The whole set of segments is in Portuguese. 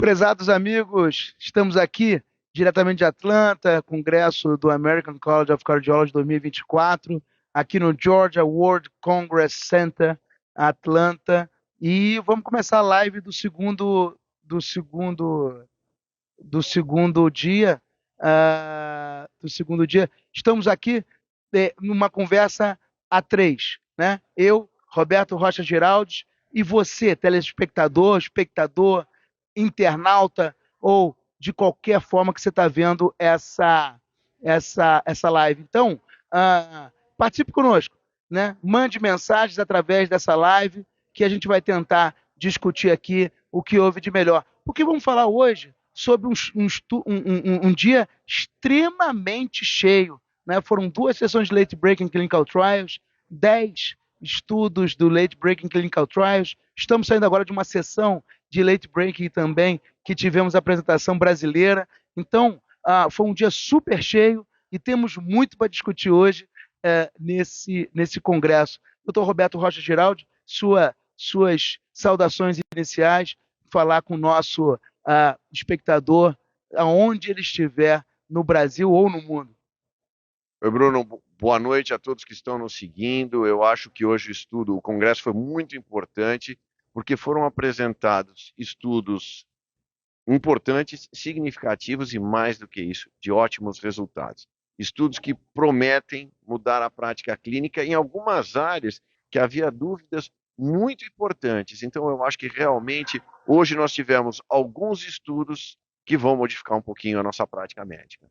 Prezados amigos, estamos aqui diretamente de Atlanta, Congresso do American College of Cardiology 2024, aqui no Georgia World Congress Center, Atlanta, e vamos começar a live do segundo dia, do segundo dia. Estamos aqui numa conversa a três, né? Eu, Roberto Rocha Giraldes, e você, telespectador, espectador, internauta ou de qualquer forma que você está vendo essa live. Então, participe conosco, né? Mande mensagens através dessa live que a gente vai tentar discutir aqui o que houve de melhor. Porque vamos falar hoje sobre um dia extremamente cheio, né? Foram 2 sessões de Late Breaking Clinical Trials, 10 estudos do Late Breaking Clinical Trials. Estamos saindo agora de uma sessão de Late Breaking também, que tivemos a apresentação brasileira. Então, foi um dia super cheio e temos muito para discutir hoje nesse congresso. Doutor Roberto Rocha Giraldi, suas saudações iniciais, falar com o nosso espectador, aonde ele estiver, no Brasil ou no mundo. Oi, Bruno, boa noite a todos que estão nos seguindo. Eu acho que hoje o congresso foi muito importante, porque foram apresentados estudos importantes, significativos e, mais do que isso, de ótimos resultados. Estudos que prometem mudar a prática clínica em algumas áreas que havia dúvidas muito importantes. Então, eu acho que realmente hoje nós tivemos alguns estudos que vão modificar um pouquinho a nossa prática médica.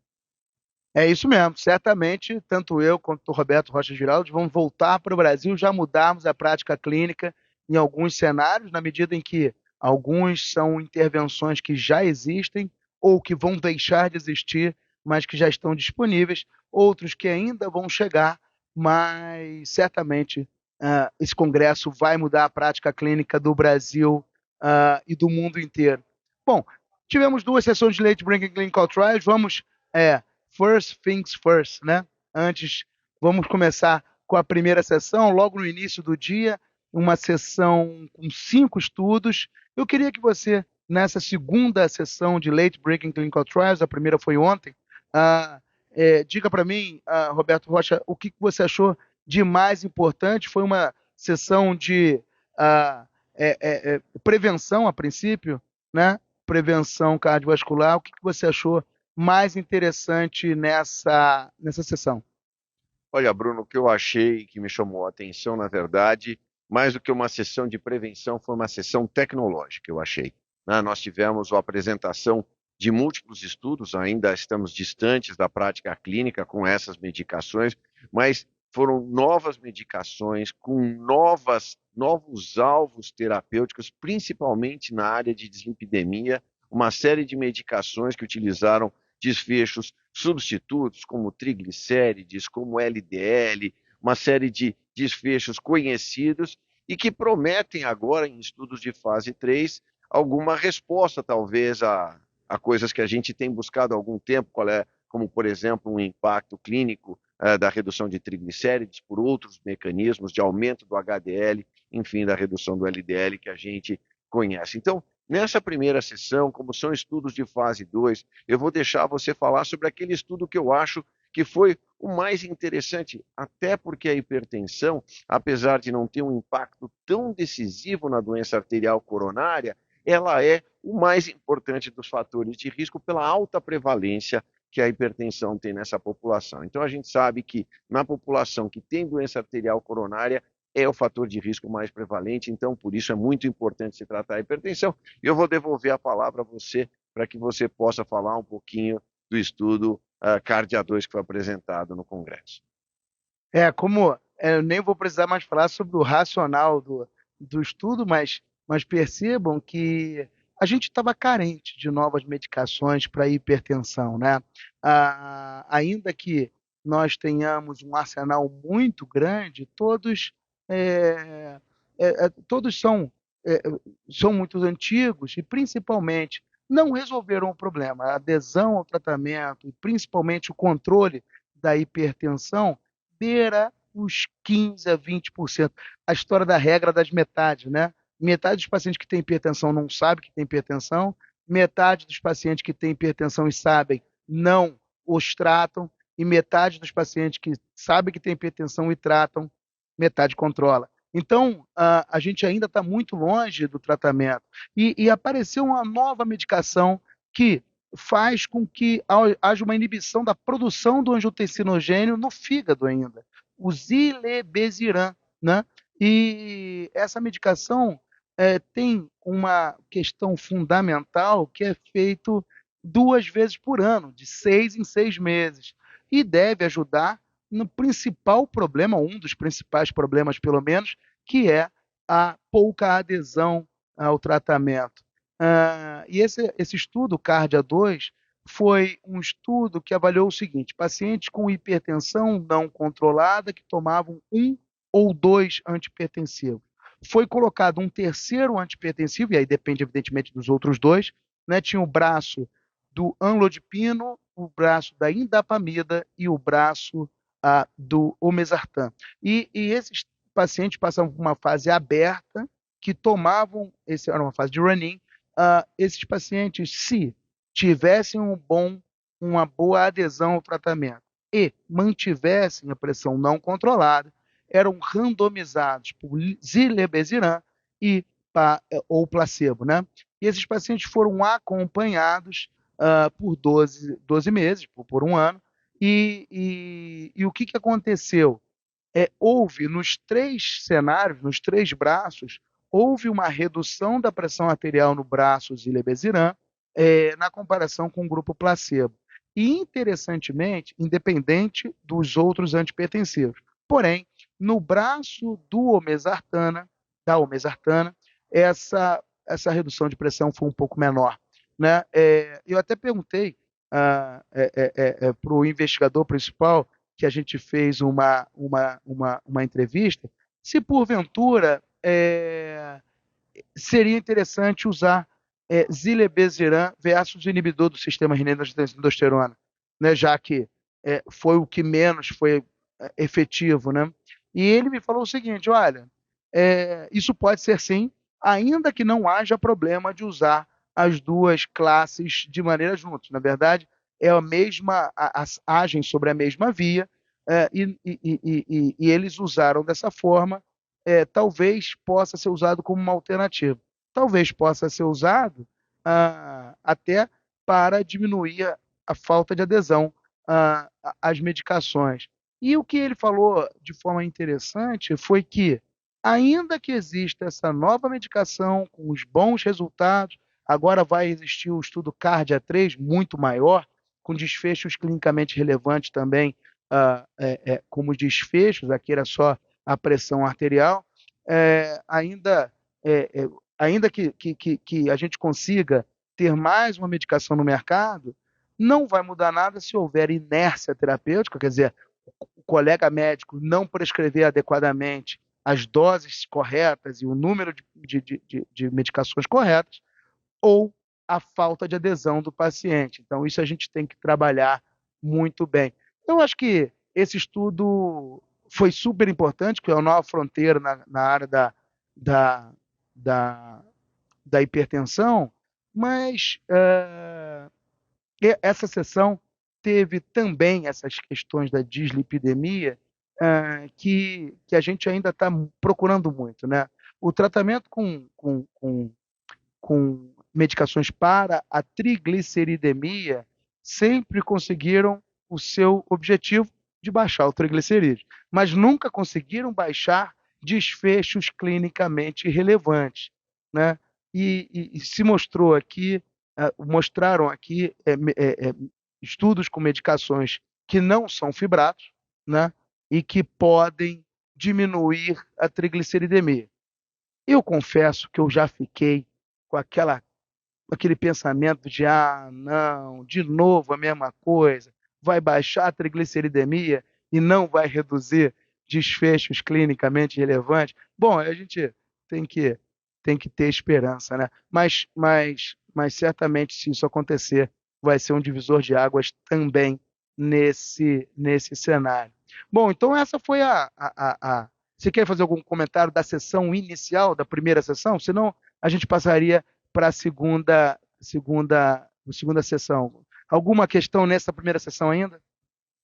É isso mesmo, certamente, tanto eu quanto o Roberto Rocha Giraldi vamos voltar para o Brasil, já mudarmos a prática clínica em alguns cenários, na medida em que alguns são intervenções que já existem ou que vão deixar de existir, mas que já estão disponíveis, outros que ainda vão chegar, mas certamente esse congresso vai mudar a prática clínica do Brasil e do mundo inteiro. Bom, tivemos 2 sessões de Late Breaking Clinical Trials, vamos first things first, né? Antes, vamos começar com a primeira sessão, logo no início do dia, uma sessão com 5 estudos. Eu queria que você, nessa segunda sessão de Late Breaking Clinical Trials, a primeira foi ontem, diga para mim, Roberto Rocha, o que você achou de mais importante? Foi uma sessão de prevenção, a princípio, né? Prevenção cardiovascular. O que você achou mais interessante nessa sessão? Olha, Bruno, o que eu achei que me chamou a atenção, na verdade, mais do que uma sessão de prevenção, foi uma sessão tecnológica, eu achei. Nós tivemos a apresentação de múltiplos estudos, ainda estamos distantes da prática clínica com essas medicações, mas foram novas medicações com novos alvos terapêuticos, principalmente na área de dislipidemia, uma série de medicações que utilizaram desfechos substitutos, como triglicérides, como LDL, uma série de desfechos conhecidos e que prometem agora, em estudos de fase 3, alguma resposta, talvez, a coisas que a gente tem buscado há algum tempo, como, por exemplo, um impacto clínico da redução de triglicérides por outros mecanismos de aumento do HDL, enfim, da redução do LDL que a gente conhece. Então, nessa primeira sessão, como são estudos de fase 2, eu vou deixar você falar sobre aquele estudo que eu acho que foi o mais interessante, até porque a hipertensão, apesar de não ter um impacto tão decisivo na doença arterial coronária, ela é o mais importante dos fatores de risco pela alta prevalência que a hipertensão tem nessa população. Então, a gente sabe que na população que tem doença arterial coronária, é o fator de risco mais prevalente, então por isso é muito importante se tratar a hipertensão. E eu vou devolver a palavra a você para que você possa falar um pouquinho do estudo Cardia 2 que foi apresentado no Congresso. Eu nem vou precisar mais falar sobre o racional do estudo, mas percebam que a gente estava carente de novas medicações para hipertensão, né? Ainda que nós tenhamos um arsenal muito grande, todos são muito antigos e, principalmente, não resolveram o problema. A adesão ao tratamento e, principalmente, o controle da hipertensão beira os 15 a 20%. A história da regra das metades, né? Metade dos pacientes que têm hipertensão não sabe que tem hipertensão, metade dos pacientes que têm hipertensão e sabem não os tratam, e metade dos pacientes que sabem que têm hipertensão e tratam, metade controla. Então, a gente ainda está muito longe do tratamento. E apareceu uma nova medicação que faz com que haja uma inibição da produção do angiotensinogênio no fígado ainda, o zilebeziran, né? E essa medicação tem uma questão fundamental que é feito 2 vezes por ano, de 6 em 6 meses, e deve ajudar no principal problema, um dos principais problemas, pelo menos, que é a pouca adesão ao tratamento. E esse estudo, CARDIA 2, foi um estudo que avaliou o seguinte: pacientes com hipertensão não controlada que tomavam um ou dois antipertensivos. Foi colocado um terceiro antipertensivo, e aí depende, evidentemente, dos outros dois, né? Tinha o braço do amlodipino, o braço da indapamida e o braço do olmesartan. E esses pacientes passavam por uma fase aberta, que tomavam, era uma fase de run-in, esses pacientes, se tivessem uma boa adesão ao tratamento e mantivessem a pressão não controlada, eram randomizados por zilebeziran ou placebo, né? E esses pacientes foram acompanhados por 12 meses, por um ano, e o que aconteceu? Houve nos 3 cenários, nos 3 braços, houve uma redução da pressão arterial no braço zilebeziran na comparação com o grupo placebo. E, interessantemente, independente dos outros antipertensivos. Porém, no braço da olmesartana, essa redução de pressão foi um pouco menor, né? Eu até perguntei para o investigador principal, que a gente fez uma entrevista, se porventura seria interessante usar zilebeziran versus o inibidor do sistema renina-angiotensina-aldosterona, né, já que foi o que menos foi efetivo, né? E ele me falou o seguinte: olha, isso pode ser sim, ainda que não haja problema de usar as duas classes de maneira juntas. Na verdade, é a mesma, agem sobre a mesma via, e eles usaram dessa forma. Talvez possa ser usado como uma alternativa. Talvez possa ser usado até para diminuir a falta de adesão às medicações. E o que ele falou de forma interessante foi que, ainda que exista essa nova medicação com os bons resultados, agora vai existir o estudo CARDIA 3, muito maior, com desfechos clinicamente relevantes também, como os desfechos, aqui era só a pressão arterial, ainda que a gente consiga ter mais uma medicação no mercado, não vai mudar nada se houver inércia terapêutica, quer dizer, o colega médico não prescrever adequadamente as doses corretas e o número de medicações corretas, ou a falta de adesão do paciente. Então, isso a gente tem que trabalhar muito bem. Eu acho que esse estudo foi super importante, que é uma nova fronteira na área da, da, da hipertensão, mas essa sessão teve também essas questões da dislipidemia, que a gente ainda está procurando muito, né? O tratamento com medicações para a trigliceridemia sempre conseguiram o seu objetivo de baixar o triglicerídeo, mas nunca conseguiram baixar desfechos clinicamente relevantes, né? E se mostraram aqui estudos com medicações que não são fibratos, né? E que podem diminuir a trigliceridemia. Eu confesso que eu já fiquei com aquele pensamento de, não, de novo a mesma coisa, vai baixar a trigliceridemia e não vai reduzir desfechos clinicamente relevantes. Bom, a gente tem que ter esperança, né? Mas certamente, se isso acontecer, vai ser um divisor de águas também nesse cenário. Bom, então essa foi Você quer fazer algum comentário da sessão inicial, da primeira sessão? Senão, a gente passaria para a segunda segunda sessão. Alguma questão nessa primeira sessão ainda?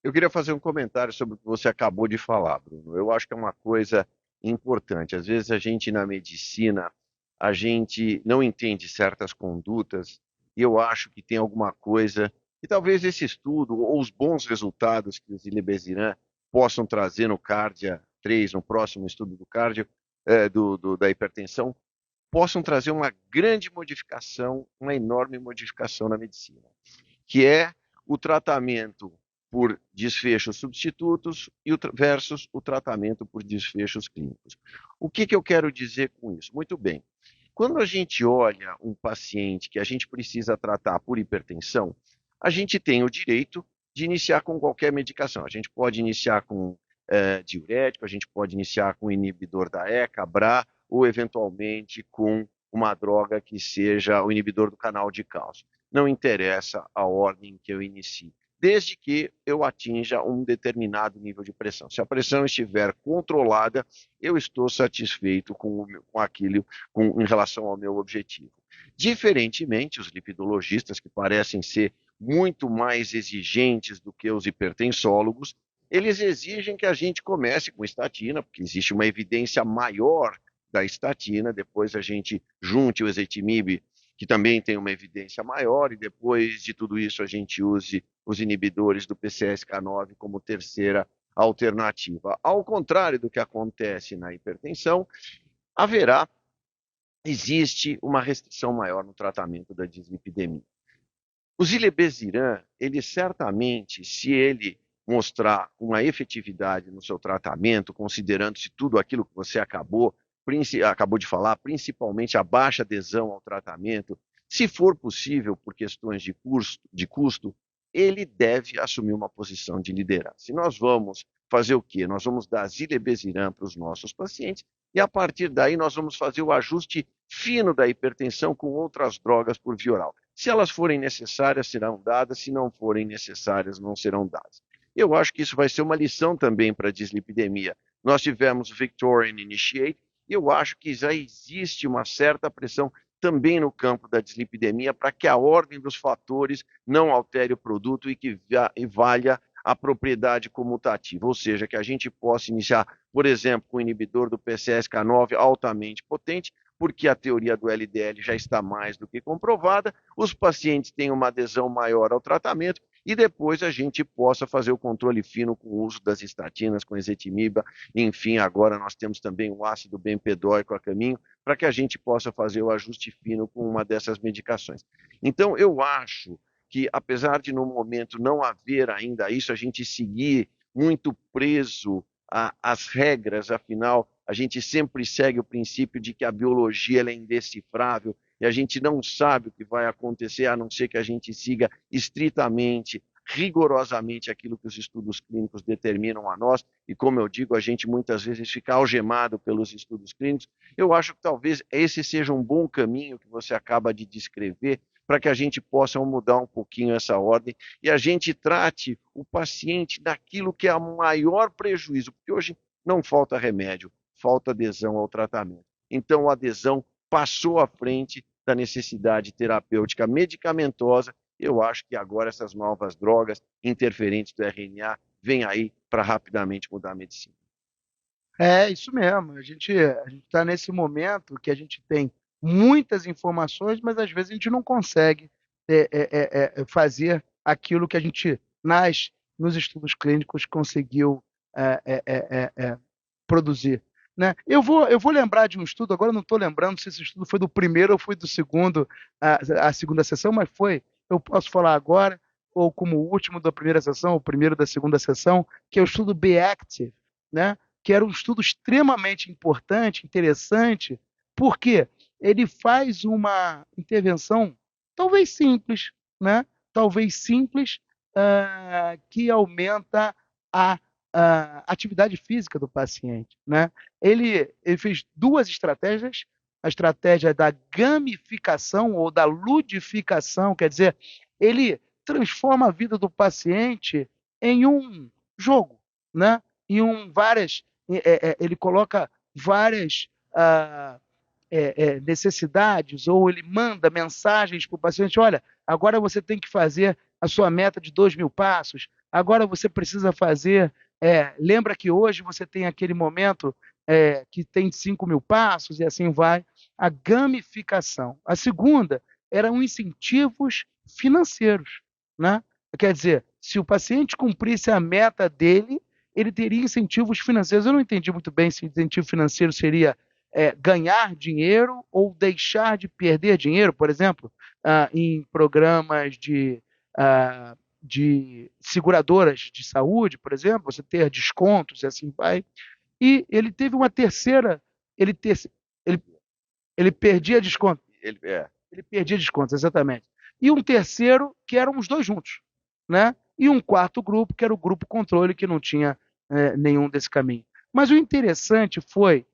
Eu queria fazer um comentário sobre o que você acabou de falar, Bruno. Eu acho que é uma coisa importante. Às vezes a gente na medicina, a gente não entende certas condutas e eu acho que tem alguma coisa que talvez esse estudo ou os bons resultados que o Zilebesiran possam trazer no Cardia 3, no próximo estudo do cardio, da hipertensão, possam trazer uma grande modificação, uma enorme modificação na medicina, que é o tratamento por desfechos substitutos versus o tratamento por desfechos clínicos. O que eu quero dizer com isso? Muito bem. Quando a gente olha um paciente que a gente precisa tratar por hipertensão, a gente tem o direito de iniciar com qualquer medicação. A gente pode iniciar com diurético, a gente pode iniciar com inibidor da ECA, BRA, ou eventualmente com uma droga que seja o inibidor do canal de cálcio. Não interessa a ordem que eu inicie, desde que eu atinja um determinado nível de pressão. Se a pressão estiver controlada, eu estou satisfeito com aquilo em relação ao meu objetivo. Diferentemente, os lipidologistas, que parecem ser muito mais exigentes do que os hipertensólogos, eles exigem que a gente comece com estatina, porque existe uma evidência maior da estatina, depois a gente junte o ezetimibe, que também tem uma evidência maior, e depois de tudo isso a gente use os inibidores do PCSK9 como terceira alternativa. Ao contrário do que acontece na hipertensão, existe uma restrição maior no tratamento da dislipidemia. O Zilebesiran, ele certamente, se ele mostrar uma efetividade no seu tratamento, considerando-se tudo aquilo que você acabou de falar, principalmente a baixa adesão ao tratamento, se for possível, por questões de custo, ele deve assumir uma posição de liderança. E nós vamos fazer o quê? Nós vamos dar Zilebesiran para os nossos pacientes e, a partir daí, nós vamos fazer o ajuste fino da hipertensão com outras drogas por via oral. Se elas forem necessárias, serão dadas. Se não forem necessárias, não serão dadas. Eu acho que isso vai ser uma lição também para a dislipidemia. Nós tivemos o Victorian Initiate, e eu acho que já existe uma certa pressão também no campo da dislipidemia para que a ordem dos fatores não altere o produto e que valha a propriedade comutativa, ou seja, que a gente possa iniciar, por exemplo, com o inibidor do PCSK9 altamente potente, porque a teoria do LDL já está mais do que comprovada, os pacientes têm uma adesão maior ao tratamento e depois a gente possa fazer o controle fino com o uso das estatinas, com ezetimiba, enfim, agora nós temos também o ácido bempedoico a caminho, para que a gente possa fazer o ajuste fino com uma dessas medicações. Então, eu acho que, apesar de no momento não haver ainda isso, a gente seguir muito preso às regras, afinal, a gente sempre segue o princípio de que a biologia ela é indecifrável e a gente não sabe o que vai acontecer, a não ser que a gente siga estritamente, rigorosamente aquilo que os estudos clínicos determinam a nós, e como eu digo, a gente muitas vezes fica algemado pelos estudos clínicos. Eu acho que talvez esse seja um bom caminho que você acaba de descrever, para que a gente possa mudar um pouquinho essa ordem e a gente trate o paciente daquilo que é o maior prejuízo, porque hoje não falta remédio, falta adesão ao tratamento. Então, a adesão passou à frente da necessidade terapêutica medicamentosa. Eu acho que agora essas novas drogas interferentes do RNA vêm aí para rapidamente mudar a medicina. É isso mesmo. A gente está nesse momento que a gente tem muitas informações, mas às vezes a gente não consegue fazer aquilo que a gente, nos estudos clínicos, conseguiu é, é, é, é, é, produzir. Né? Eu vou lembrar de um estudo, agora eu não estou lembrando se esse estudo foi do primeiro ou foi do segundo, a segunda sessão, mas foi, eu posso falar agora, ou como o último da primeira sessão, o primeiro da segunda sessão, que é o estudo B-Active, né? Que era um estudo extremamente importante, interessante, porque ele faz uma intervenção talvez simples, né? Talvez simples, que aumenta a atividade física do paciente, né? Ele fez duas estratégias, a estratégia da gamificação ou da ludificação, quer dizer, ele transforma a vida do paciente em um jogo, né? Ele coloca várias necessidades, ou ele manda mensagens para o paciente: olha, agora você tem que fazer a sua meta de 2.000 passos, agora você precisa fazer, lembra que hoje você tem aquele momento que tem 5.000 passos, e assim vai. A gamificação. A segunda eram incentivos financeiros, né? Quer dizer, se o paciente cumprisse a meta dele, ele teria incentivos financeiros. Eu não entendi muito bem se incentivo financeiro seria ganhar dinheiro ou deixar de perder dinheiro, por exemplo, em programas de seguradoras de saúde, por exemplo, você ter descontos e assim vai. E ele teve uma terceira, ele, ter, ele, ele perdia desconto. Ele perdia descontos, exatamente. E um terceiro, que eram os dois juntos, né? E um quarto grupo, que era o grupo controle, que não tinha nenhum desse caminho. Mas o interessante foi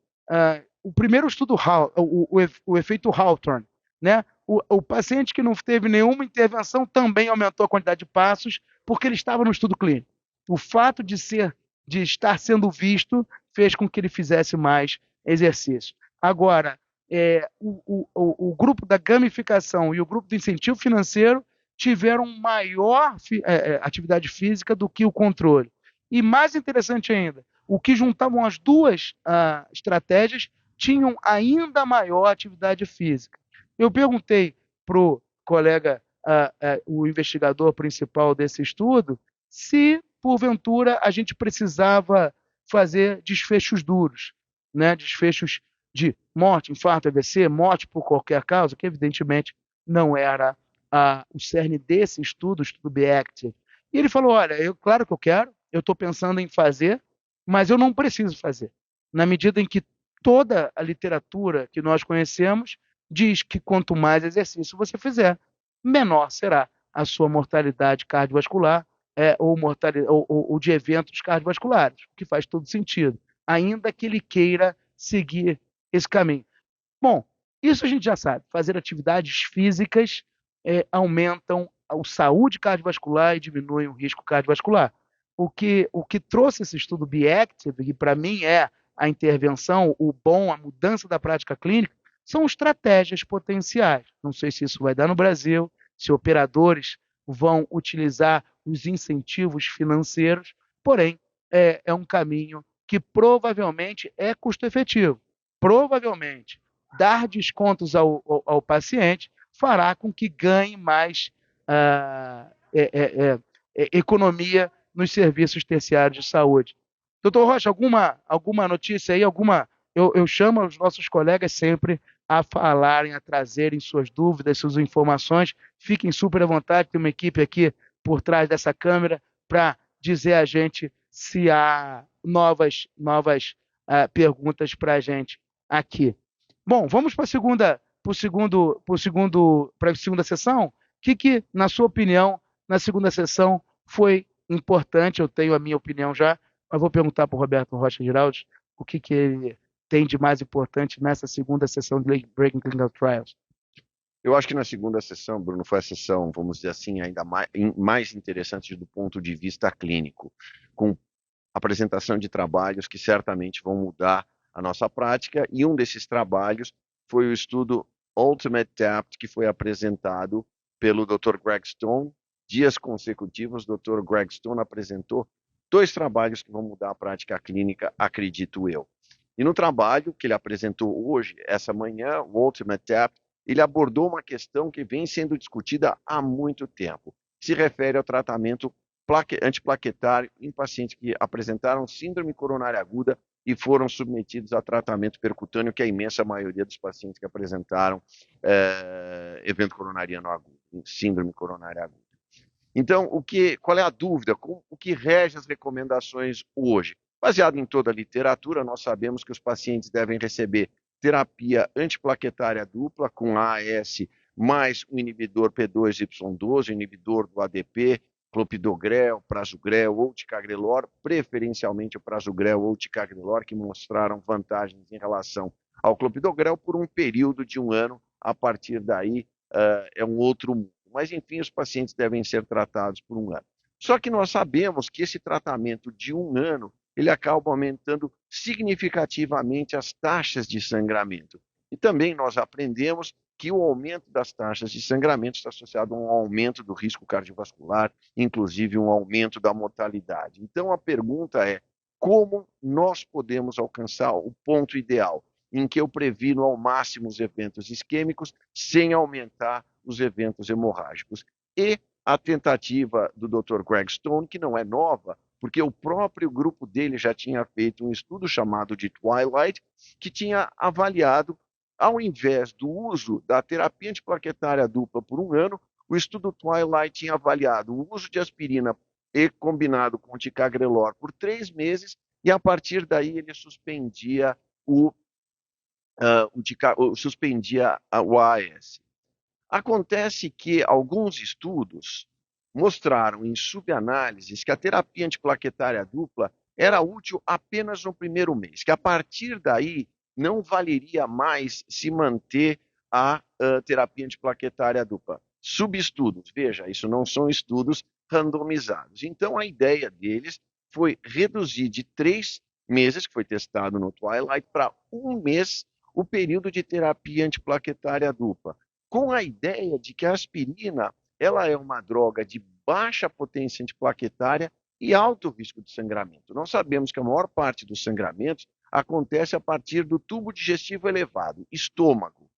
o primeiro estudo, o efeito Hawthorne, né? O paciente que não teve nenhuma intervenção também aumentou a quantidade de passos, porque ele estava no estudo clínico. O fato de estar sendo visto fez com que ele fizesse mais exercício. Agora, o grupo da gamificação e o grupo do incentivo financeiro tiveram maior atividade física do que o controle. E mais interessante ainda, o que juntavam as duas estratégias tinham ainda maior atividade física. Eu perguntei para o colega, o investigador principal desse estudo, se porventura a gente precisava fazer desfechos duros, né? Desfechos de morte, infarto, AVC, morte por qualquer causa, que evidentemente não era o cerne desse estudo, o estudo BEACT. E ele falou: olha, claro que eu quero, eu estou pensando em fazer, mas eu não preciso fazer. Na medida em que toda a literatura que nós conhecemos diz que quanto mais exercício você fizer, menor será a sua mortalidade cardiovascular ou de eventos cardiovasculares, o que faz todo sentido, ainda que ele queira seguir esse caminho. Bom, isso a gente já sabe. Fazer atividades físicas aumentam a saúde cardiovascular e diminuem o risco cardiovascular. O que trouxe esse estudo BeActive, que para mim é a intervenção, a mudança da prática clínica, são estratégias potenciais. Não sei se isso vai dar no Brasil, se operadores vão utilizar os incentivos financeiros, porém, é um caminho que provavelmente é custo-efetivo. Provavelmente, dar descontos ao paciente fará com que ganhe mais economia nos serviços terciários de saúde. Doutor Rocha, alguma notícia aí? Eu chamo os nossos colegas sempre a falarem, a trazerem suas dúvidas, suas informações. Fiquem super à vontade, tem uma equipe aqui por trás dessa câmera para dizer a gente se há novas perguntas para a gente aqui. Bom, vamos para a segunda sessão. O que, na sua opinião, na segunda sessão foi importante? Eu tenho a minha opinião já, mas vou perguntar para o Roberto Rocha Giraldes o que ele tem de mais importante nessa segunda sessão de Breaking Clinical Trials. Eu acho que na segunda sessão, Bruno, foi a sessão, vamos dizer assim, ainda mais interessante do ponto de vista clínico, com apresentação de trabalhos que certamente vão mudar a nossa prática, e um desses trabalhos foi o estudo Ultimate DAPT, que foi apresentado pelo Dr. Greg Stone. Dias consecutivos, o Dr. Greg Stone apresentou 2 trabalhos que vão mudar a prática clínica, acredito eu. E no trabalho que ele apresentou hoje, essa manhã, o Ultimate DAPT, ele abordou uma questão que vem sendo discutida há muito tempo. Se refere ao tratamento antiplaquetário em pacientes que apresentaram síndrome coronária aguda e foram submetidos a tratamento percutâneo, que é a imensa maioria dos pacientes que apresentaram evento coronariano agudo, síndrome coronária aguda. Então, qual é a dúvida? O que rege as recomendações hoje? Baseado em toda a literatura, nós sabemos que os pacientes devem receber terapia antiplaquetária dupla com AAS mais o inibidor P2Y12, o inibidor do ADP, clopidogrel, prasugrel ou ticagrelor, preferencialmente o prasugrel ou ticagrelor, que mostraram vantagens em relação ao clopidogrel por um período de 1 ano. A partir daí, é um outro mundo. Mas, enfim, os pacientes devem ser tratados por 1 ano. Só que nós sabemos que esse tratamento de 1 ano, ele acaba aumentando significativamente as taxas de sangramento. E também nós aprendemos que o aumento das taxas de sangramento está associado a um aumento do risco cardiovascular, inclusive um aumento da mortalidade. Então a pergunta é: como nós podemos alcançar o ponto ideal em que eu previno ao máximo os eventos isquêmicos sem aumentar os eventos hemorrágicos? E a tentativa do Dr. Greg Stone, que não é nova, porque o próprio grupo dele já tinha feito um estudo chamado de Twilight, que tinha avaliado, ao invés do uso da terapia antiplaquetária dupla por 1 ano, o estudo Twilight tinha avaliado o uso de aspirina e combinado com ticagrelor por 3 meses, e a partir daí ele suspendia o AS. Acontece que alguns estudos mostraram em subanálises que a terapia antiplaquetária dupla era útil apenas no primeiro mês, que a partir daí não valeria mais se manter a terapia antiplaquetária dupla. Subestudos, veja, isso não são estudos randomizados. Então a ideia deles foi reduzir de 3 meses, que foi testado no Twilight, para 1 mês o período de terapia antiplaquetária dupla, com a ideia de que a aspirina ela é uma droga de baixa potência antiplaquetária e alto risco de sangramento. Nós sabemos que a maior parte dos sangramentos acontece a partir do tubo digestivo elevado, estômago.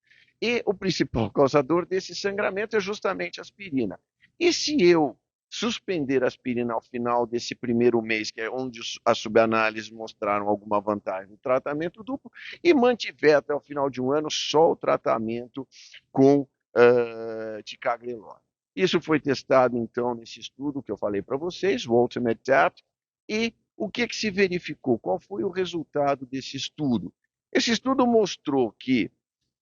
E o principal causador desse sangramento é justamente a aspirina. E se eu suspender a aspirina ao final desse primeiro mês, que é onde as subanálises mostraram alguma vantagem no tratamento duplo, e mantiver até o final de 1 ano só o tratamento com ticagrelor? Isso foi testado, então, nesse estudo que eu falei para vocês, o Ultimate TAP, e o que se verificou? Qual foi o resultado desse estudo? Esse estudo mostrou que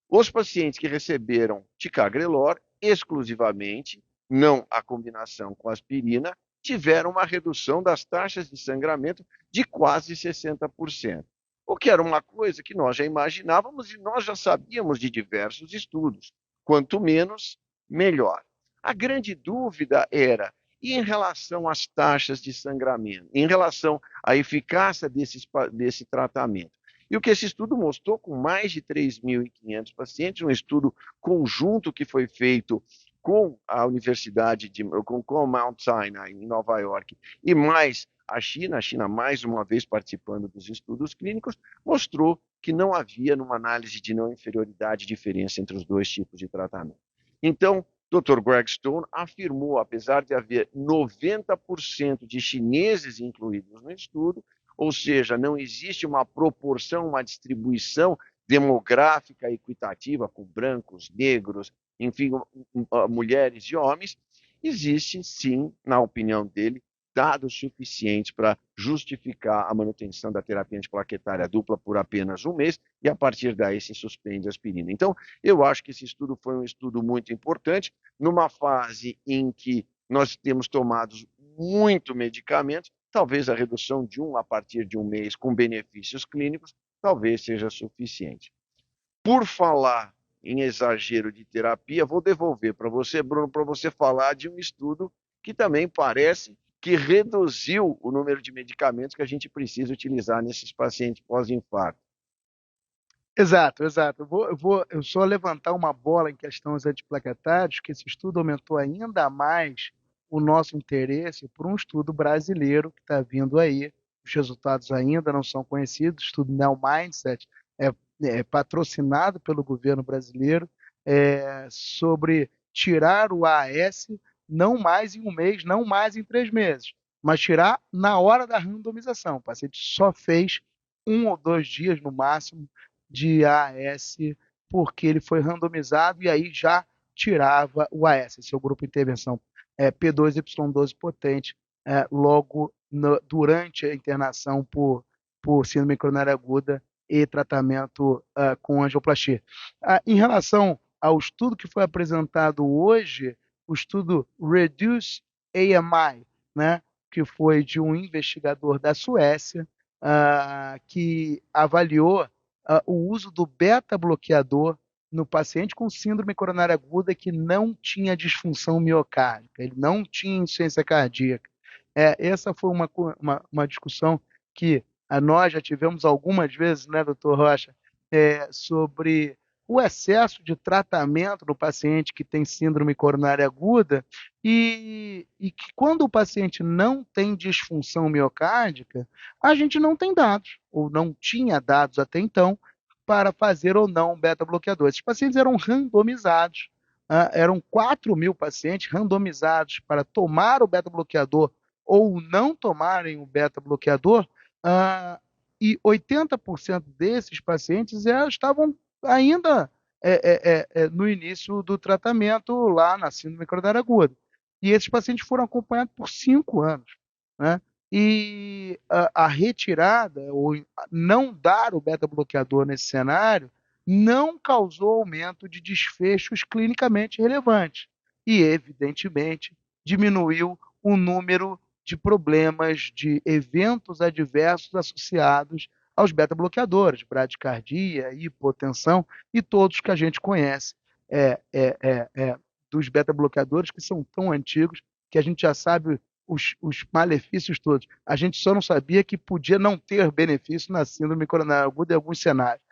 os pacientes que receberam ticagrelor exclusivamente, não a combinação com aspirina, tiveram uma redução das taxas de sangramento de quase 60%. O que era uma coisa que nós já imaginávamos e nós já sabíamos de diversos estudos. Quanto menos, melhor. A grande dúvida era, e em relação às taxas de sangramento, em relação à eficácia desse tratamento? E o que esse estudo mostrou, com mais de 3.500 pacientes, um estudo conjunto que foi feito com a Universidade com o Mount Sinai, em Nova York, e mais a China mais uma vez participando dos estudos clínicos, mostrou que não havia, numa análise de não inferioridade, diferença entre os dois tipos de tratamento. Então, Dr. Greg Stone afirmou, apesar de haver 90% de chineses incluídos no estudo, ou seja, não existe uma proporção, uma distribuição demográfica equitativa com brancos, negros, enfim, mulheres e homens, existe sim, na opinião dele, dados suficientes para justificar a manutenção da terapia antiplaquetária dupla por apenas 1 mês, e a partir daí se suspende a aspirina. Então, eu acho que esse estudo foi um estudo muito importante, numa fase em que nós temos tomado muito medicamento, talvez a redução de a partir de 1 mês com benefícios clínicos, talvez seja suficiente. Por falar em exagero de terapia, vou devolver para você, Bruno, para você falar de um estudo que também parece que reduziu o número de medicamentos que a gente precisa utilizar nesses pacientes pós-infarto. Exato, exato. Eu só levantar uma bola em questão dos antiplaquetários, que esse estudo aumentou ainda mais o nosso interesse por um estudo brasileiro que está vindo aí. Os resultados ainda não são conhecidos. O estudo Neo Mindset é patrocinado pelo governo brasileiro, sobre tirar o AS não mais em 1 mês, não mais em 3 meses, mas tirar na hora da randomização. O paciente só fez 1 ou 2 dias no máximo de AS, porque ele foi randomizado e aí já tirava o AS, seu grupo de intervenção P2Y12 potente, logo durante a internação por síndrome coronária aguda e tratamento com angioplastia. Em relação ao estudo que foi apresentado hoje, o estudo Reduce AMI, né, que foi de um investigador da Suécia, que avaliou o uso do beta-bloqueador no paciente com síndrome coronária aguda que não tinha disfunção miocárdica, ele não tinha insuficiência cardíaca. Essa foi uma discussão que nós já tivemos algumas vezes, né, doutor Rocha, sobre o excesso de tratamento no paciente que tem síndrome coronária aguda e que quando o paciente não tem disfunção miocárdica, a gente não tem dados, ou não tinha dados até então, para fazer ou não um beta-bloqueador. Esses pacientes eram randomizados, eram 4.000 pacientes randomizados para tomar o beta-bloqueador ou não tomarem o beta-bloqueador, e 80% desses pacientes estavam ainda no início do tratamento lá na síndrome coronária aguda. E esses pacientes foram acompanhados por 5 anos, né? E a retirada, ou não dar o beta-bloqueador nesse cenário, não causou aumento de desfechos clinicamente relevantes. E, evidentemente, diminuiu o número de problemas, de eventos adversos associados aos beta-bloqueadores, bradicardia, hipotensão e todos que a gente conhece dos beta-bloqueadores que são tão antigos que a gente já sabe os malefícios todos. A gente só não sabia que podia não ter benefício na síndrome coronária aguda em alguns cenários.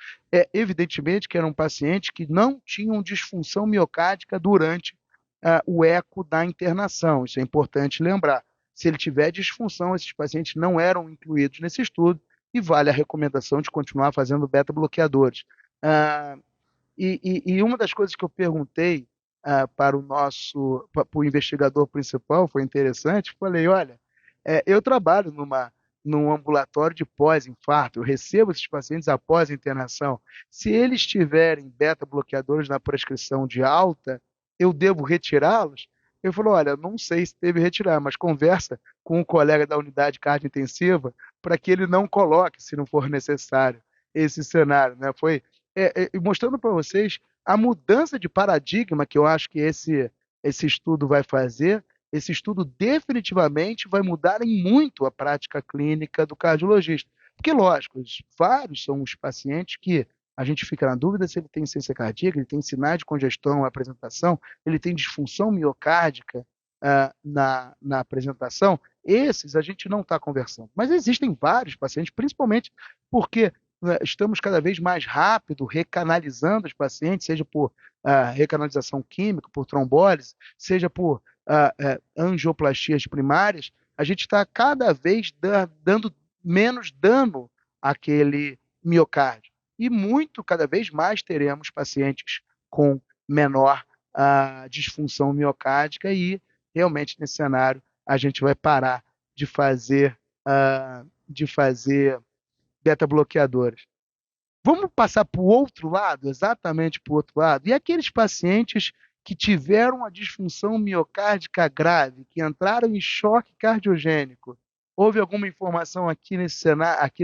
Evidentemente que eram pacientes que não tinham disfunção miocárdica durante o eco da internação. Isso é importante lembrar. Se ele tiver disfunção, esses pacientes não eram incluídos nesse estudo e vale a recomendação de continuar fazendo beta-bloqueadores. Ah, e uma das coisas que eu perguntei para o investigador principal, foi interessante, falei, olha, eu trabalho num ambulatório de pós-infarto, eu recebo esses pacientes após a internação. Se eles tiverem beta-bloqueadores na prescrição de alta, eu devo retirá-los? Ele falou, olha, não sei se deve retirar, mas conversa com um colega da unidade cardio-intensiva para que ele não coloque, se não for necessário, esse cenário, né? Foi mostrando para vocês a mudança de paradigma que eu acho que esse estudo vai fazer. Esse estudo definitivamente vai mudar em muito a prática clínica do cardiologista. Porque, lógico, vários são os pacientes que a gente fica na dúvida se ele tem insuficiência cardíaca, ele tem sinais de congestão na apresentação, ele tem disfunção miocárdica na apresentação. Esses a gente não está conversando. Mas existem vários pacientes, principalmente porque estamos cada vez mais rápido recanalizando os pacientes, seja por recanalização química, por trombólise, seja por angioplastias primárias, a gente está cada vez dando menos dano àquele miocárdio. E muito, cada vez mais, teremos pacientes com menor disfunção miocárdica e, realmente, nesse cenário, a gente vai parar de fazer beta-bloqueadores. Vamos passar para o outro lado, exatamente para o outro lado. E aqueles pacientes que tiveram uma disfunção miocárdica grave, que entraram em choque cardiogênico, houve alguma informação aqui nesse cenário, aqui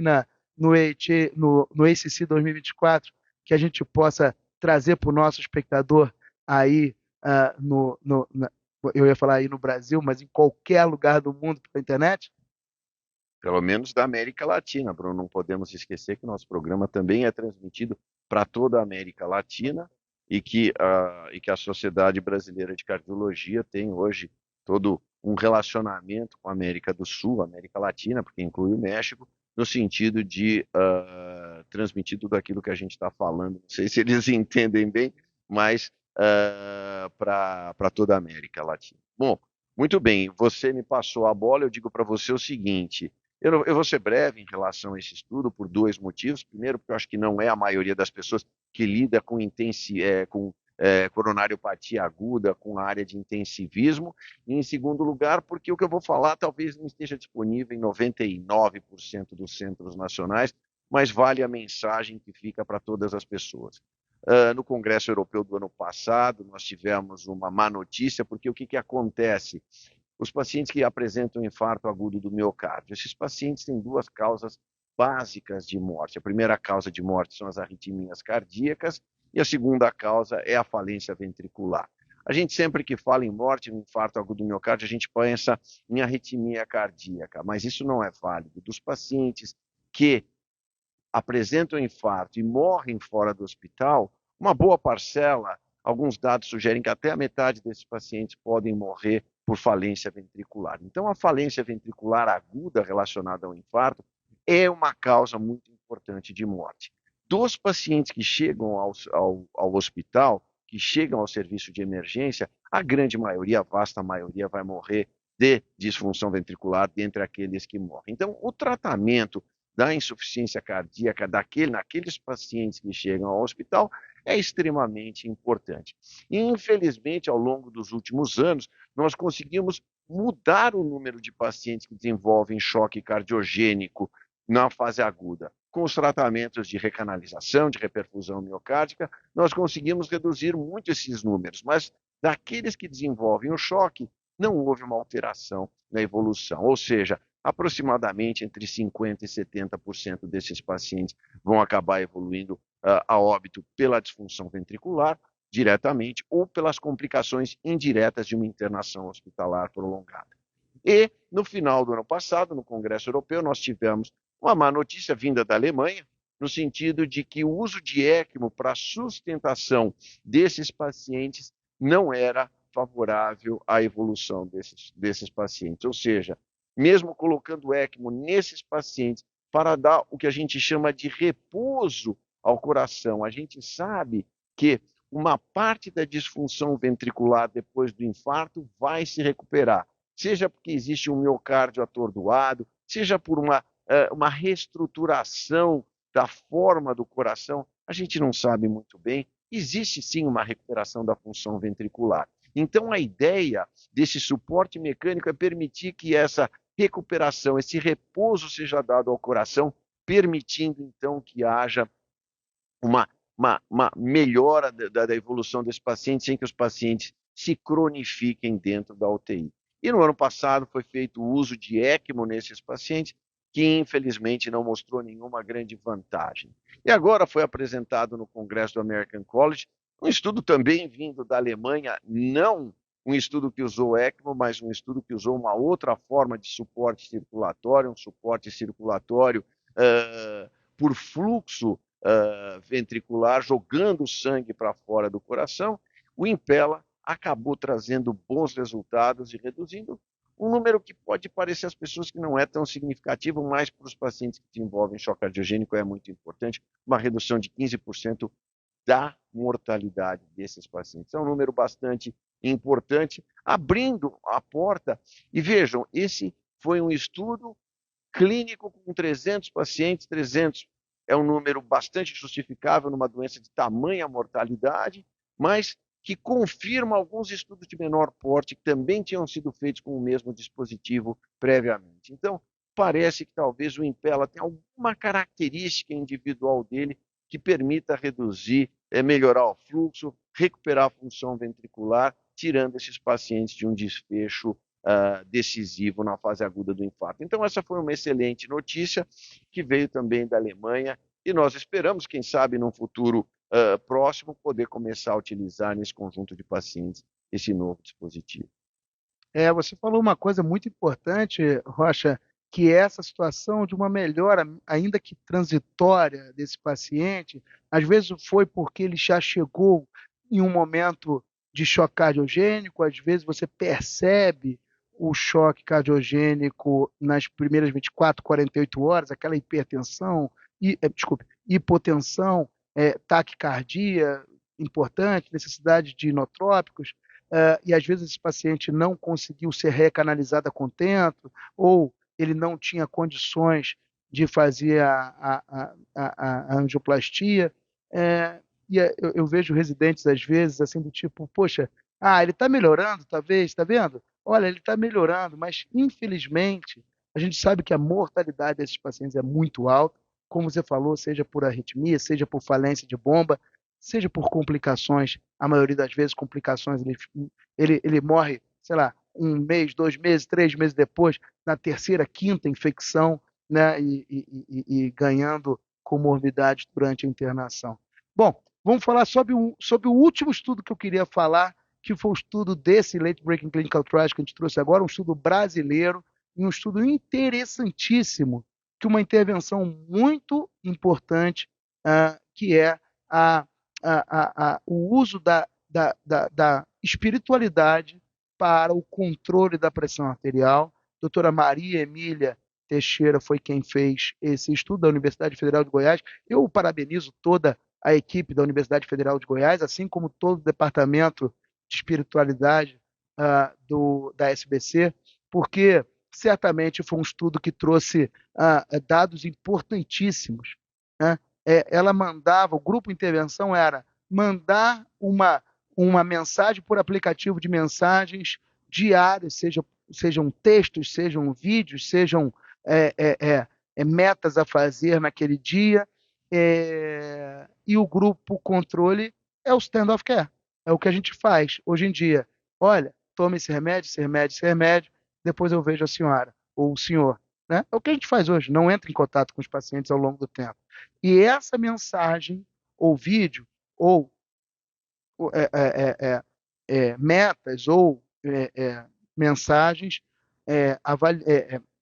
no ACC 2024, que a gente possa trazer para o nosso espectador aí, eu ia falar aí no Brasil, mas em qualquer lugar do mundo pela internet? Pelo menos da América Latina, Bruno. Não podemos esquecer que o nosso programa também é transmitido para toda a América Latina e que a Sociedade Brasileira de Cardiologia tem hoje todo um relacionamento com a América do Sul, América Latina, porque inclui o México, no sentido de transmitir tudo aquilo que a gente está falando. Não sei se eles entendem bem, mas para toda a América Latina. Bom, muito bem, você me passou a bola, eu digo para você o seguinte. Eu vou ser breve em relação a esse estudo por dois motivos. Primeiro, porque eu acho que não é a maioria das pessoas que lida com coronariopatia aguda, com a área de intensivismo. E, em segundo lugar, porque o que eu vou falar talvez não esteja disponível em 99% dos centros nacionais, mas vale a mensagem que fica para todas as pessoas. No Congresso Europeu do ano passado, nós tivemos uma má notícia, porque o que acontece? Os pacientes que apresentam infarto agudo do miocárdio, esses pacientes têm duas causas básicas de morte. A primeira causa de morte são as arritmias cardíacas e a segunda causa é a falência ventricular. A gente sempre que fala em morte no infarto agudo do miocárdio, a gente pensa em arritmia cardíaca, mas isso não é válido. Dos pacientes que apresentam infarto e morrem fora do hospital, uma boa parcela, alguns dados sugerem que até a metade desses pacientes podem morrer por falência ventricular. Então, a falência ventricular aguda relacionada ao infarto é uma causa muito importante de morte. dos pacientes que chegam ao hospital, que chegam ao serviço de emergência, a grande maioria, a vasta maioria, vai morrer de disfunção ventricular dentre aqueles que morrem. Então, o tratamento da insuficiência cardíaca naqueles pacientes que chegam ao hospital é extremamente importante. E, infelizmente, ao longo dos últimos anos, nós conseguimos mudar o número de pacientes que desenvolvem choque cardiogênico na fase aguda. Com os tratamentos de recanalização, de reperfusão miocárdica, nós conseguimos reduzir muito esses números, mas daqueles que desenvolvem o choque, não houve uma alteração na evolução, ou seja, aproximadamente entre 50% e 70% desses pacientes vão acabar evoluindo a óbito pela disfunção ventricular, diretamente, ou pelas complicações indiretas de uma internação hospitalar prolongada. E, no final do ano passado, no Congresso Europeu, nós tivemos uma má notícia vinda da Alemanha, no sentido de que o uso de ECMO para sustentação desses pacientes não era favorável à evolução desses pacientes. Ou seja, mesmo colocando ECMO nesses pacientes para dar o que a gente chama de repouso ao coração, a gente sabe que uma parte da disfunção ventricular depois do infarto vai se recuperar, seja porque existe um miocárdio atordoado, seja por uma reestruturação da forma do coração, a gente não sabe muito bem. Existe sim uma recuperação da função ventricular. Então, a ideia desse suporte mecânico é permitir que essa recuperação, esse repouso seja dado ao coração, permitindo então que haja uma melhora da evolução desse paciente, sem que os pacientes se cronifiquem dentro da UTI. E no ano passado foi feito o uso de ECMO nesses pacientes, que infelizmente não mostrou nenhuma grande vantagem. E agora foi apresentado no Congresso do American College um estudo também vindo da Alemanha, não um estudo que usou ECMO, mas um estudo que usou uma outra forma de suporte circulatório, um suporte circulatório por fluxo ventricular, jogando o sangue para fora do coração. O Impella acabou trazendo bons resultados e reduzindo um número que pode parecer às pessoas que não é tão significativo, mas para os pacientes que desenvolvem choque cardiogênico é muito importante, uma redução de 15% da mortalidade desses pacientes. É um número bastante importante, abrindo a porta. E vejam, esse foi um estudo clínico com 300 pacientes, 300 é um número bastante justificável numa doença de tamanha mortalidade, mas que confirma alguns estudos de menor porte que também tinham sido feitos com o mesmo dispositivo previamente. Então, parece que talvez o Impella tenha alguma característica individual dele que permita reduzir, melhorar o fluxo, recuperar a função ventricular, tirando esses pacientes de um desfecho decisivo na fase aguda do infarto. Então, essa foi uma excelente notícia que veio também da Alemanha e nós esperamos, quem sabe, num futuro próximo, poder começar a utilizar nesse conjunto de pacientes esse novo dispositivo. Você falou uma coisa muito importante, Rocha, que é essa situação de uma melhora, ainda que transitória, desse paciente. Às vezes foi porque ele já chegou em um momento de choque cardiogênico, às vezes você percebe o choque cardiogênico nas primeiras 24, 48 horas, aquela hipertensão, hipotensão, taquicardia importante, necessidade de inotrópicos, e às vezes esse paciente não conseguiu ser recanalizado a contento, ou ele não tinha condições de fazer a angioplastia. Eu vejo residentes, às vezes, assim, do tipo, poxa, ele está melhorando, talvez, está vendo? Olha, ele está melhorando, mas, infelizmente, a gente sabe que a mortalidade desses pacientes é muito alta, como você falou, seja por arritmia, seja por falência de bomba, seja por complicações, a maioria das vezes complicações, ele morre, sei lá, 1 mês, 2 meses, 3 meses depois, na terceira, quinta infecção, né, e ganhando comorbidades durante a internação. Bom, vamos falar sobre o último estudo que eu queria falar, que foi o estudo desse Late Breaking Clinical Trials que a gente trouxe agora, um estudo brasileiro, e um estudo interessantíssimo, que uma intervenção muito importante, que é o uso da espiritualidade para o controle da pressão arterial. Doutora Maria Emília Teixeira foi quem fez esse estudo da Universidade Federal de Goiás. Eu parabenizo toda a equipe da Universidade Federal de Goiás, assim como todo o departamento de espiritualidade da SBC, porque certamente foi um estudo que trouxe dados importantíssimos, né? Ela mandava, o grupo intervenção era mandar uma mensagem por aplicativo de mensagens diárias, sejam textos, sejam vídeos, sejam é, é, metas a fazer naquele dia, e o grupo controle é o stand-off care, é o que a gente faz hoje em dia. Olha, tome esse remédio, esse remédio, esse remédio, depois eu vejo a senhora ou o senhor. Né? É o que a gente faz hoje, não entra em contato com os pacientes ao longo do tempo. E essa mensagem, ou vídeo, ou é, é, é, metas, ou mensagens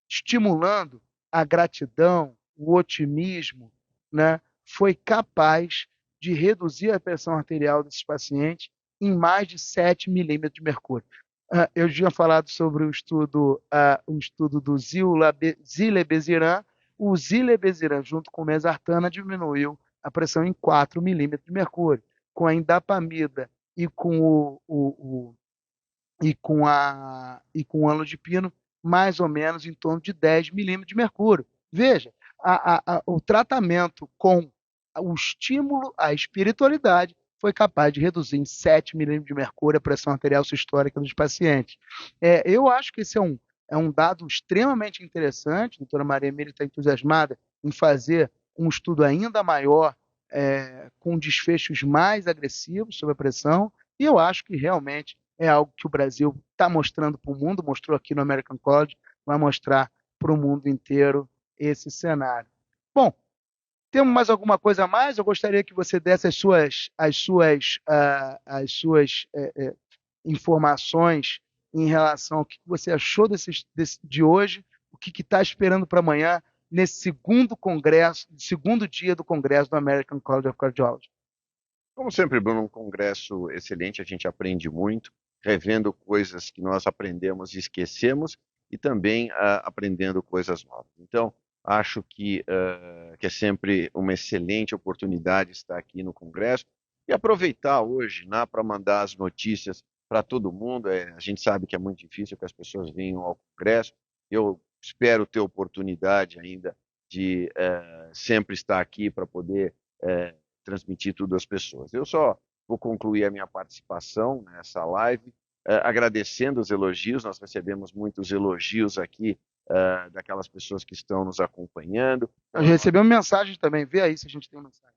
estimulando a gratidão, o otimismo, né, foi capaz de reduzir a pressão arterial desses pacientes em mais de 7 milímetros de mercúrio. Eu tinha falado sobre o estudo do Zilebeziran. O Zilebeziran, junto com o mesartana, diminuiu a pressão em 4 milímetros de mercúrio. Com a indapamida e com o amlodipino, mais ou menos em torno de 10 milímetros de mercúrio. Veja, o tratamento com o estímulo à espiritualidade foi capaz de reduzir em 7 milímetros de mercúrio a pressão arterial sistólica dos pacientes. Eu acho que esse é um dado extremamente interessante. A doutora Maria Emília está entusiasmada em fazer um estudo ainda maior, com desfechos mais agressivos sobre a pressão, e eu acho que realmente é algo que o Brasil está mostrando para o mundo, mostrou aqui no American College, vai mostrar para o mundo inteiro esse cenário. Bom, temos mais alguma coisa a mais? Eu gostaria que você desse as suas informações em relação ao que você achou de hoje, o que está esperando para amanhã, nesse segundo dia do congresso do American College of Cardiology. Como sempre, Bruno, um congresso excelente, a gente aprende muito, revendo coisas que nós aprendemos e esquecemos, e também aprendendo coisas novas. Então, acho que é sempre uma excelente oportunidade estar aqui no congresso e aproveitar hoje, né, para mandar as notícias para todo mundo. A gente sabe que é muito difícil que as pessoas venham ao congresso. Eu espero ter oportunidade ainda de sempre estar aqui para poder transmitir tudo às pessoas. Eu só vou concluir a minha participação nessa live agradecendo os elogios. Nós recebemos muitos elogios aqui daquelas pessoas que estão nos acompanhando. Nós recebemos mensagem também, vê aí se a gente tem mensagem.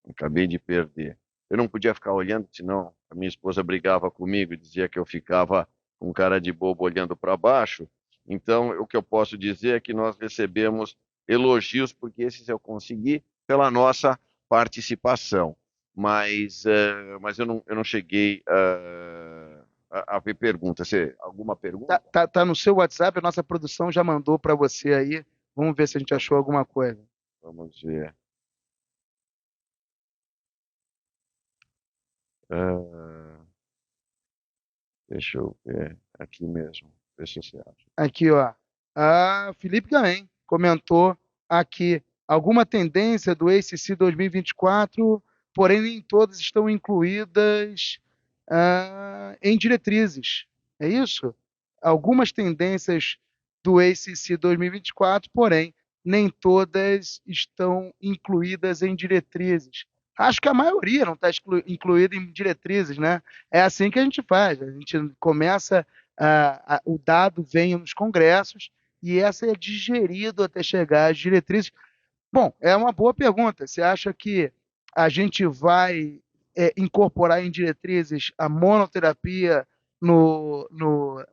Acabei de perder. Eu não podia ficar olhando, senão a minha esposa brigava comigo e dizia que eu ficava com cara de bobo olhando para baixo. Então, o que eu posso dizer é que nós recebemos elogios, porque esses eu consegui pela nossa participação. Mas eu não cheguei a ver pergunta. Alguma pergunta? Tá no seu WhatsApp, a nossa produção já mandou para você aí. Vamos ver se a gente achou alguma coisa. Vamos ver. Deixa eu ver aqui mesmo. Deixa eu ver. Aqui, ó. Felipe Gaem comentou aqui alguma tendência do ACC 2024, porém nem todas estão incluídas em diretrizes. É isso? Algumas tendências do ACC 2024, porém nem todas estão incluídas em diretrizes. Acho que a maioria não está incluída em diretrizes, né? É assim que a gente faz. A gente começa, o dado vem nos congressos e essa é digerido até chegar às diretrizes. Bom, é uma boa pergunta. Você acha que a gente vai incorporar em diretrizes a monoterapia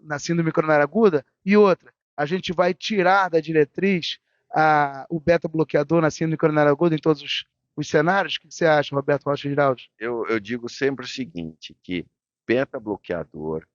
na síndrome coronária aguda? E outra, a gente vai tirar da diretriz o beta-bloqueador na síndrome coronária aguda em todos os cenários? O que você acha, Roberto Rocha Giraldi? Eu digo sempre o seguinte, que beta-bloqueador,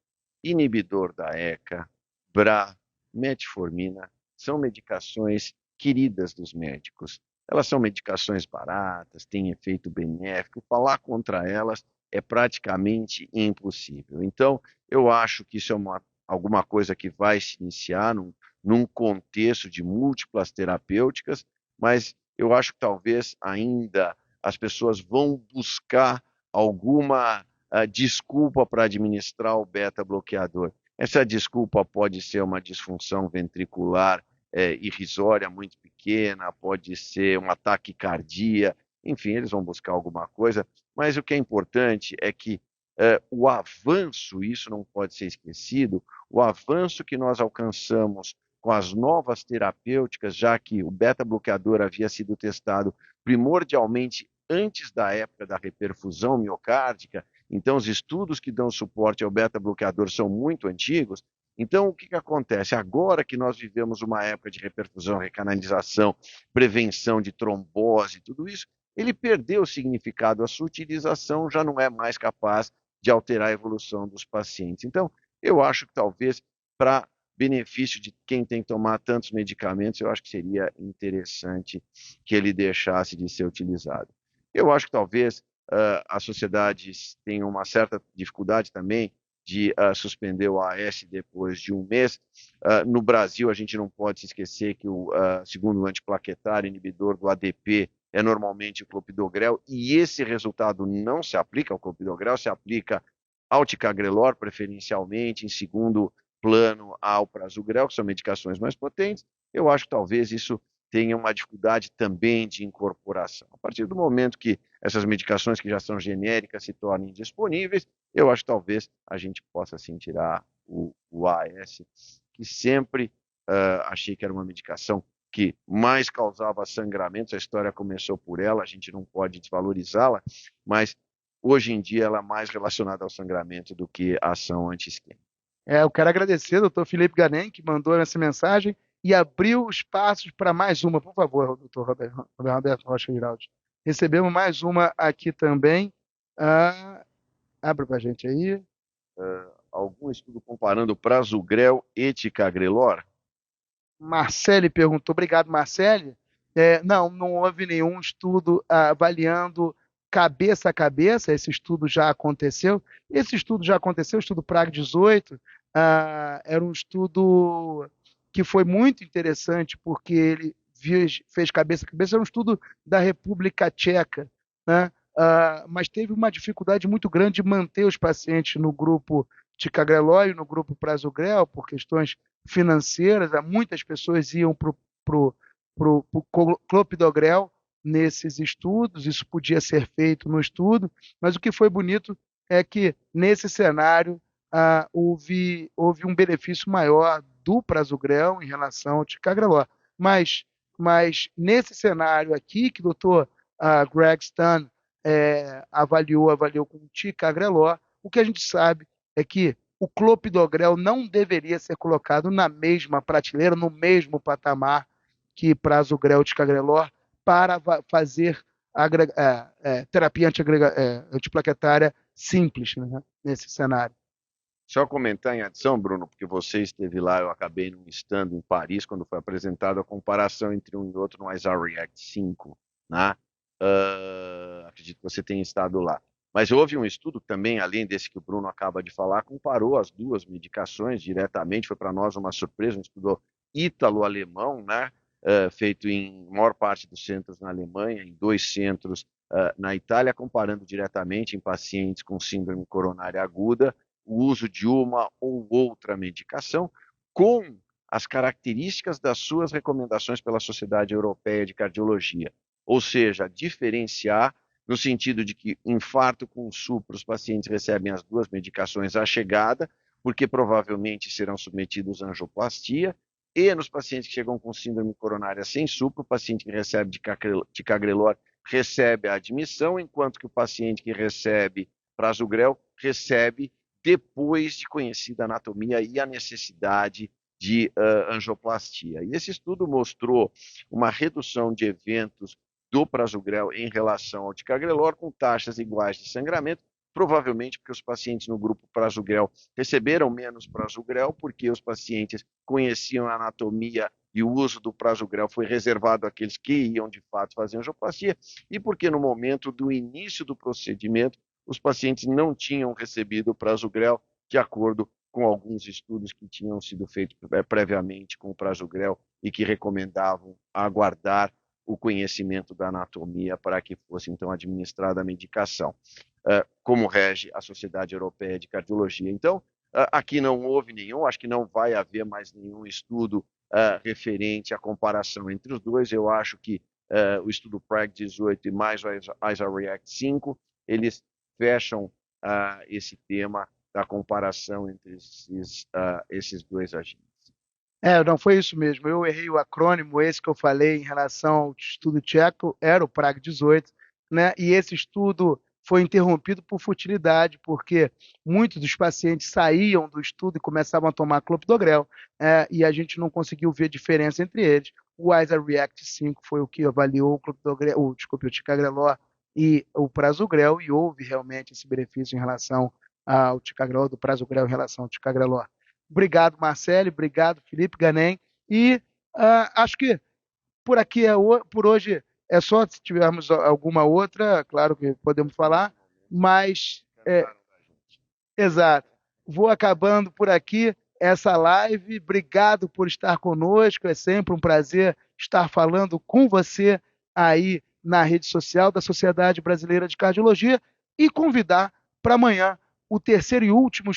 inibidor da ECA, BRA, metformina, são medicações queridas dos médicos. Elas são medicações baratas, têm efeito benéfico, falar contra elas é praticamente impossível. Então, eu acho que isso é alguma coisa que vai se iniciar num contexto de múltiplas terapêuticas, mas eu acho que talvez ainda as pessoas vão buscar alguma desculpa para administrar o beta-bloqueador. Essa desculpa pode ser uma disfunção ventricular irrisória muito pequena, pode ser um ataque cardíaco, enfim, eles vão buscar alguma coisa, mas o que é importante é que o avanço, isso não pode ser esquecido, o avanço que nós alcançamos com as novas terapêuticas, já que o beta-bloqueador havia sido testado primordialmente antes da época da reperfusão miocárdica, então os estudos que dão suporte ao beta-bloqueador são muito antigos. Então, o que acontece? Agora que nós vivemos uma época de reperfusão, recanalização, prevenção de trombose, tudo isso, ele perdeu o significado, a sua utilização já não é mais capaz de alterar a evolução dos pacientes. Então, eu acho que talvez para benefício de quem tem que tomar tantos medicamentos, eu acho que seria interessante que ele deixasse de ser utilizado. Eu acho que talvez a sociedade tenha uma certa dificuldade também de suspender o AS depois de um mês. No Brasil, a gente não pode se esquecer que o segundo antiplaquetário inibidor do ADP é normalmente o clopidogrel, e esse resultado não se aplica ao clopidogrel, se aplica ao ticagrelor, preferencialmente, em segundo plano ao prasugrel, que são medicações mais potentes. Eu acho que talvez isso tenha uma dificuldade também de incorporação. A partir do momento que essas medicações que já são genéricas se tornem disponíveis, eu acho que talvez a gente possa sim tirar o AS, que sempre achei que era uma medicação que mais causava sangramentos, a história começou por ela, a gente não pode desvalorizá-la, mas hoje em dia ela é mais relacionada ao sangramento do que a ação anti-isquêmica. Eu quero agradecer, doutor Felipe Ganem, que mandou essa mensagem e abriu espaços para mais uma, por favor, doutor Roberto Rocha Giraldi. Recebemos mais uma aqui também. Abre para a gente aí. Algum estudo comparando prasugrel e ticagrelor? Marcele perguntou. Obrigado, Marcele. Não houve nenhum estudo avaliando cabeça a cabeça. Esse estudo já aconteceu. Esse estudo já aconteceu, o estudo Praga 18, era um estudo que foi muito interessante porque ele fez cabeça a cabeça. Era um estudo da República Tcheca, né? Mas teve uma dificuldade muito grande de manter os pacientes no grupo ticagrelor e no grupo prasugrel por questões financeiras. Muitas pessoas iam para o clopidogrel nesses estudos, isso podia ser feito no estudo, mas o que foi bonito é que, nesse cenário, houve um benefício maior do prasugrel em relação ao ticagrelor. Mas nesse cenário aqui, que o doutor Greg Stan avaliou com o ticagrelor, o que a gente sabe é que o clopidogrel não deveria ser colocado na mesma prateleira, no mesmo patamar que prasugrel e ticagrelor, para fazer terapia antiplaquetária simples, né, nesse cenário. Só comentar em adição, Bruno, porque você esteve lá, eu acabei num stand em Paris, quando foi apresentada a comparação entre um e outro no ISAR React 5, né? Acredito que você tenha estado lá. Mas houve um estudo também, além desse que o Bruno acaba de falar, comparou as duas medicações diretamente, foi para nós uma surpresa, um estudo ítalo-alemão, né? Feito em maior parte dos centros na Alemanha, em 2 centros na Itália, comparando diretamente em pacientes com síndrome coronária aguda, o uso de uma ou outra medicação com as características das suas recomendações pela Sociedade Europeia de Cardiologia. Ou seja, diferenciar no sentido de que infarto com supra, os pacientes recebem as duas medicações à chegada, porque provavelmente serão submetidos à angioplastia, e nos pacientes que chegam com síndrome coronária sem supra, o paciente que recebe ticagrelor recebe a admissão, enquanto que o paciente que recebe prasugrel recebe depois de conhecida a anatomia e a necessidade de angioplastia. E esse estudo mostrou uma redução de eventos do prasugrel em relação ao ticagrelor com taxas iguais de sangramento, provavelmente porque os pacientes no grupo prasugrel receberam menos prasugrel, porque os pacientes conheciam a anatomia e o uso do prasugrel foi reservado àqueles que iam de fato fazer angioplastia, e porque no momento do início do procedimento os pacientes não tinham recebido o prasugrel de acordo com alguns estudos que tinham sido feitos previamente com o Prasugrel e que recomendavam aguardar o conhecimento da anatomia para que fosse, então, administrada a medicação, como rege a Sociedade Europeia de Cardiologia. Então, aqui não houve nenhum, acho que não vai haver mais nenhum estudo referente à comparação entre os dois. Eu acho que o estudo PRAG 18 e mais o ISA-REACT 5, eles fecham esse tema da comparação entre esses dois agentes. Não foi isso mesmo. Eu errei o acrônimo, esse que eu falei em relação ao estudo tcheco, era o PRAG 18, né? E esse estudo foi interrompido por futilidade, porque muitos dos pacientes saíam do estudo e começavam a tomar clopidogrel, e a gente não conseguiu ver diferença entre eles. O ISA-REACT 5 foi o que avaliou o clopidogrel, desculpe, o ticagrelor e o prasugrel, e houve realmente esse benefício em relação ao ticagrelor, do prasugrel em relação ao ticagrelor. Obrigado, Marcelo. Obrigado, Felipe Ganem. E acho que por aqui, por hoje, é só. Se tivermos alguma outra, claro que podemos falar, mas. Exato. Vou acabando por aqui essa live. Obrigado por estar conosco. É sempre um prazer estar falando com você aí na rede social da Sociedade Brasileira de Cardiologia e convidar para amanhã o terceiro e último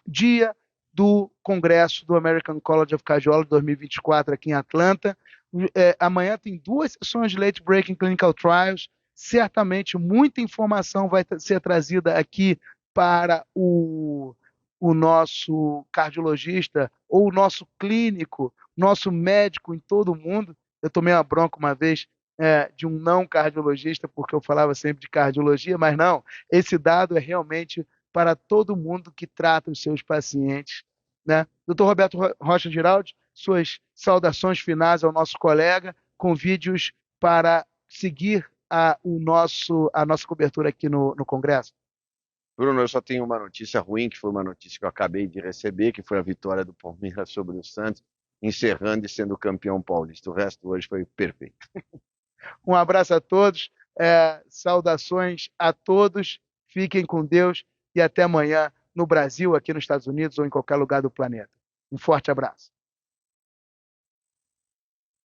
dia do Congresso do American College of Cardiology 2024 aqui em Atlanta. Amanhã tem 2 sessões de Late Breaking Clinical Trials. Certamente muita informação vai ser trazida aqui para o nosso cardiologista ou o nosso clínico, nosso médico em todo o mundo. Eu tomei uma bronca uma vez de um não cardiologista, porque eu falava sempre de cardiologia, mas não, esse dado é realmente para todo mundo que trata os seus pacientes, né? Dr. Roberto Rocha Giraldi, suas saudações finais ao nosso colega, convide-os para seguir a nossa cobertura aqui no Congresso. Bruno, eu só tenho uma notícia ruim, que foi uma notícia que eu acabei de receber, que foi a vitória do Palmeiras sobre o Santos, encerrando e sendo campeão paulista. O resto hoje foi perfeito. Um abraço a todos, saudações a todos, fiquem com Deus e até amanhã no Brasil, aqui nos Estados Unidos ou em qualquer lugar do planeta. Um forte abraço.